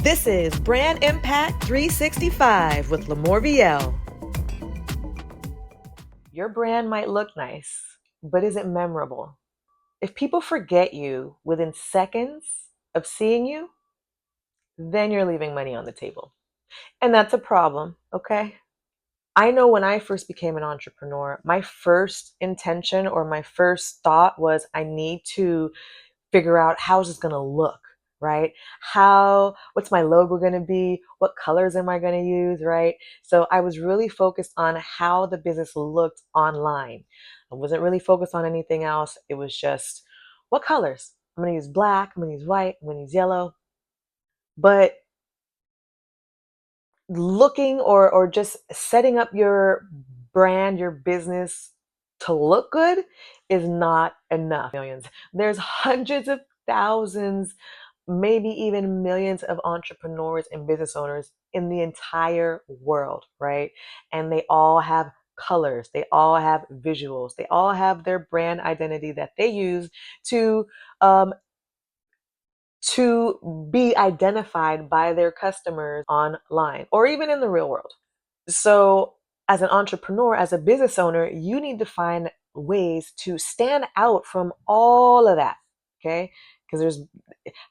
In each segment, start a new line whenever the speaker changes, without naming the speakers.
This is Brand Impact 365 with LaMorvielle. Your brand might look nice, but is it memorable? If people forget you within seconds of seeing you, then you're leaving money on the table. And that's a problem, okay? I know when I first became an entrepreneur, my first intention or my first thought was I need to figure out how's this going to look, right? What's my logo going to be? What colors am I going to use, right? So I was really focused on how the business looked online. I wasn't really focused on anything else. It was just what colors? I'm going to use black, I'm going to use white, I'm going to use yellow. But looking or just setting up your brand, your business to look good is not enough. Millions. There's hundreds of thousands, maybe even millions of entrepreneurs and business owners in the entire world, right? And they all have colors, they all have visuals, they all have their brand identity that they use to um, to be identified by their customers online or even in the real world. So, as an entrepreneur, as a business owner, you need to find ways to stand out from all of that. Okay? Because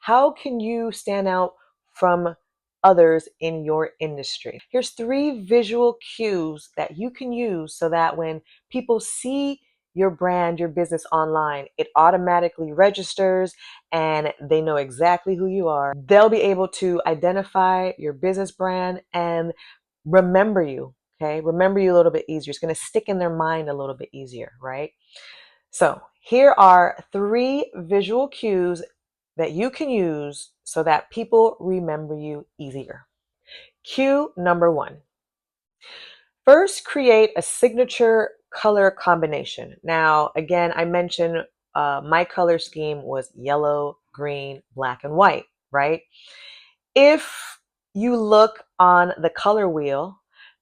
how can you stand out from others in your industry? Here's 3 visual cues that you can use so that when people see your brand, your business online, it automatically registers and they know exactly who you are. They'll be able to identify your business brand and remember you. Okay, remember you a little bit easier. It's going to stick in their mind a little bit easier, right? So here are 3 visual cues that you can use so that people remember you easier. Cue number 1. First, create a signature color combination. Now, again, I mentioned my color scheme was yellow, green, black, and white, right? If you look on the color wheel,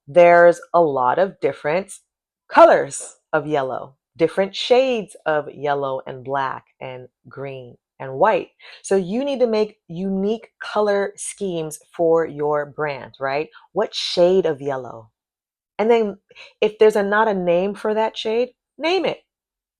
there's a lot of different colors of yellow, different shades of yellow and black and green and white. So you need to make unique color schemes for your brand, right? What shade of yellow? And then if there's not a name for that shade, name it.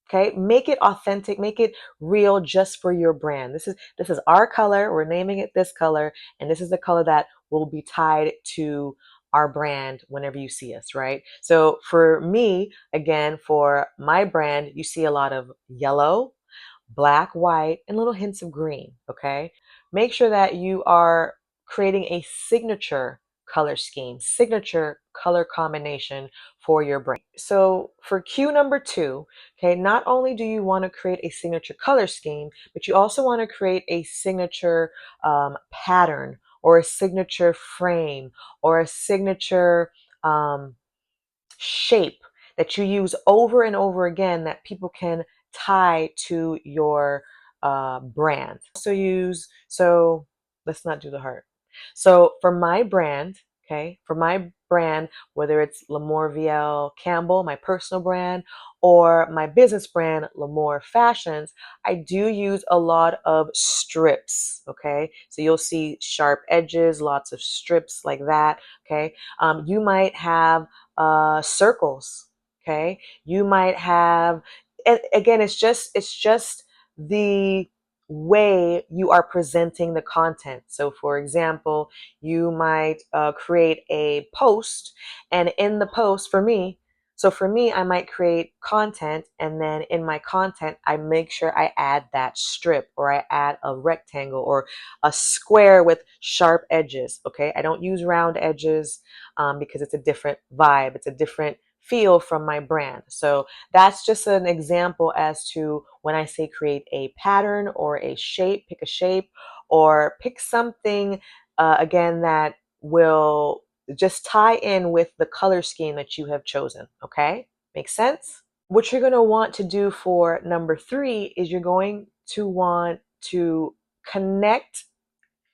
Okay, make it authentic, make it real just for your brand. This is our color. We're naming it this color, and this is the color that will be tied to our brand whenever you see us, right? So for me, again, for my brand, you see a lot of yellow, black, white, and little hints of green. Okay, make sure that you are creating a signature color scheme, signature color combination for your brand. So for cue number 2, okay, not only do you want to create a signature color scheme, but you also want to create a signature pattern or a signature frame or a signature shape that you use over and over again that people can tie to your brand. So let's not do the heart. So for my brand, okay, for my brand, whether it's LaMorvielle Campbell, my personal brand, or my business brand, L'Amour Fashions, I do use a lot of strips, okay? So you'll see sharp edges, lots of strips like that, okay? You might have circles, okay? You might have, and again, it's just the way you are presenting the content. So for example, you might create a post, and in the post for me, I might create content, and then in my content, I make sure I add that strip or I add a rectangle or a square with sharp edges. Okay, I don't use round edges because it's a different vibe, it's a different feel from my brand. So that's just an example as to when I say create a pattern or a shape, pick a shape or pick something again that will just tie in with the color scheme that you have chosen. Okay, makes sense? What you're going to want to do for number 3 is you're going to want to connect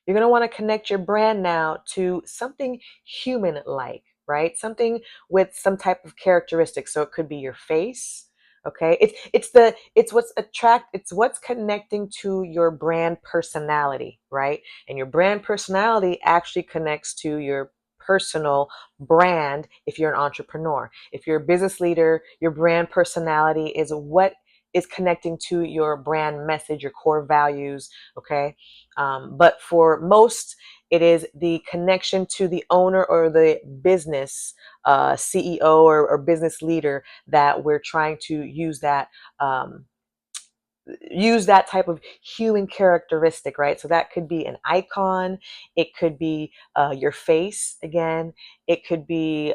you're going to want to connect your brand now to something human like, right? Something with some type of characteristics. So it could be your face, Okay, it's what's connecting to your brand personality, right? And your brand personality actually connects to your personal brand if you're an entrepreneur. If you're a business leader, your brand personality is what is connecting to your brand message, your core values. Okay, but for most, it is the connection to the owner or the business CEO or business leader that we're trying to um, use that type of human characteristic, right? So that could be an icon, it could be your face again, it could be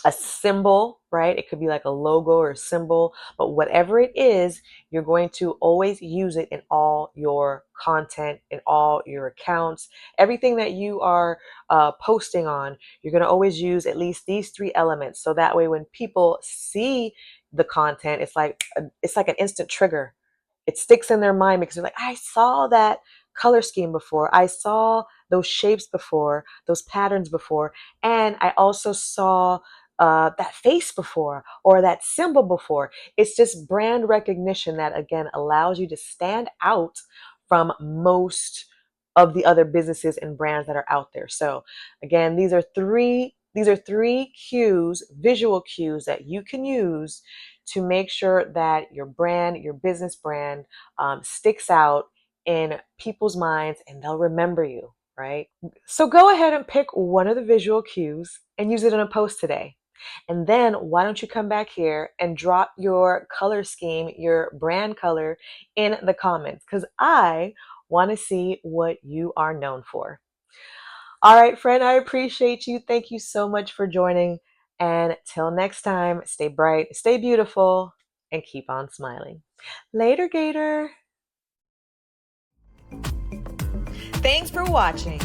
a symbol, right? It could be like a logo or a symbol, but whatever it is, you're going to always use it in all your content, in all your accounts, everything that you are posting on. You're going to always use at least these three elements, so that way when people see the content, it's like an instant trigger. It sticks in their mind because they're like, I saw that color scheme before, I saw those shapes before, those patterns before, and I also saw that face before or that symbol before. It's just brand recognition that again allows you to stand out from most of the other businesses and brands that are out there. So again, these are three cues, visual cues that you can use to make sure that your brand, your business brand, sticks out in people's minds and they'll remember you, right? So go ahead and pick one of the visual cues and use it in a post today. And then why don't you come back here and drop your color scheme, your brand color in the comments, because I want to see what you are known for. All right, friend, I appreciate you. Thank you so much for joining. And till next time, stay bright, stay beautiful, and keep on smiling. Later, Gator. Thanks for watching.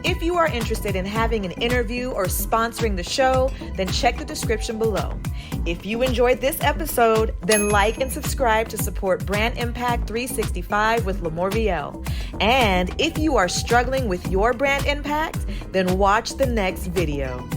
If you are interested in having an interview or sponsoring the show, then check the description below. If you enjoyed this episode, then like and subscribe to support Brand Impact 365 with LaMorvielle. And if you are struggling with your brand impact, then watch the next video.